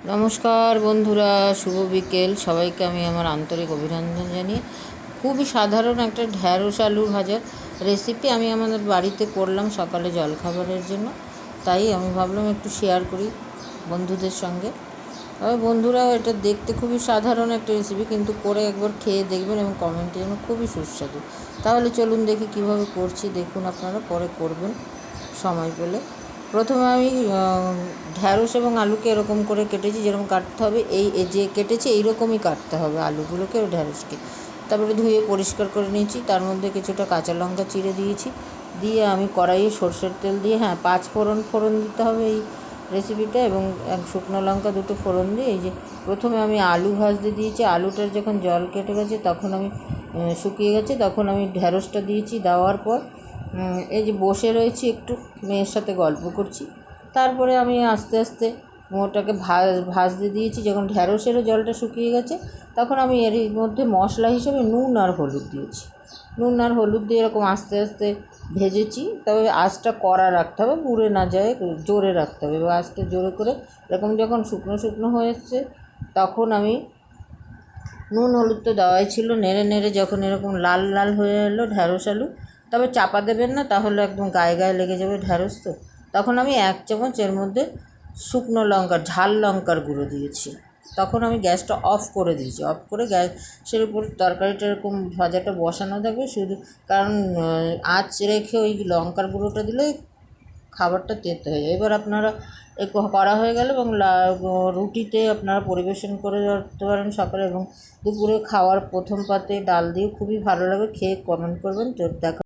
নমস্কার বন্ধুরা, শুভ বিকেল। সবাইকে আমি আমার আন্তরিক অভিনন্দন জানিয়ে খুবই সাধারণ একটা ঢ্যাঁড়স আলু ভাজার রেসিপি আমি আমাদের বাড়িতে করলাম সকালে জলখাবারের জন্য। তাই আমি ভাবলাম একটু শেয়ার করি বন্ধুদের সঙ্গে। তবে বন্ধুরাও এটা দেখতে খুবই সাধারণ একটা রেসিপি, কিন্তু করে একবার খেয়ে দেখবেন এবং কমেন্টে যেন খুবই সুস্বাদু। তাহলে চলুন দেখি কিভাবে করছি, দেখুন আপনারা, পরে করবেন সময় পেলে। প্রথমে আমি ঢ্যাঁড়স এবং আলুকে এরকম করে কেটেছি, যেরকম কাটতে হবে এই যে কেটেছি এইরকমই কাটতে হবে আলুগুলোকে ও ঢ্যাঁড়সকে। তারপরে ধুয়ে পরিষ্কার করে নিয়েছি, তার মধ্যে কিছুটা কাঁচা লঙ্কা চিড়ে দিয়েছি। দিয়ে আমি কড়াইয়ে সর্ষের তেল দিয়ে, 5 ফোড়ন দিতে হবে এই রেসিপিটা, এবং শুকনো লঙ্কা 2টো ফোড়ন দিয়ে এই যে প্রথমে আমি আলু ভাজতে দিয়েছি। আলুটার যখন জল কেটে গেছে, তখন আমি শুকিয়ে গেছে, তখন আমি ঢ্যাঁড়সটা দিয়েছি। দেওয়ার পর এই যে বসে রয়েছি, একটু মেয়ের সাথে গল্প করছি। তারপরে আমি আস্তে আস্তে ওটাকে ভাজতে দিয়েছি। যখন ঢ্যাঁড়সেরও জলটা শুকিয়ে গেছে, তখন আমি এর মধ্যে মশলা হিসেবে নুন আর হলুদ দিয়েছি। নুন আর হলুদ দিয়ে এরকম আস্তে আস্তে ভেজেছি। তবে আঁচটা কড়া রাখতে হবে, পুড়ে না যায়, জোরে রাখতে হবে। এবার আঁচটা জোরে করে এরকম যখন শুকনো শুকনো হয়ে এসছে, তখন আমি নুন হলুদ তো দেওয়াই ছিল, নেড়ে নেড়ে যখন এরকম লাল লাল হয়ে এলো ঢ্যাঁড়স আলু, তবে চাপা দেবেন না, তাহলে একদম গায়ে গায়ে লেগে যাবে ঢ্যাঁড়স। তো তখন আমি 1 চামচ এর মধ্যে শুকনো লঙ্কা, ঝাল লঙ্কার গুঁড়ো দিয়েছি। তখন আমি গ্যাসটা অফ করে দিয়েছি। অফ করে গ্যাসের উপর তরকারিটা এরকম ভাজাটা বসানো থাকবে শুধু, কারণ আঁচ রেখে ওই লঙ্কার গুঁড়োটা দিলে খাবারটা তেতো হয়ে যায়। এবার আপনারা করা হয়ে গেল, এবং রুটিতে আপনারা পরিবেশন করে রাখতে পারেন সকালে, এবং দুপুরে খাওয়ার প্রথম পাতে ডাল দিয়ে খুবই ভালো লাগে। খেয়ে কমেন্ট করবেন। তো দেখা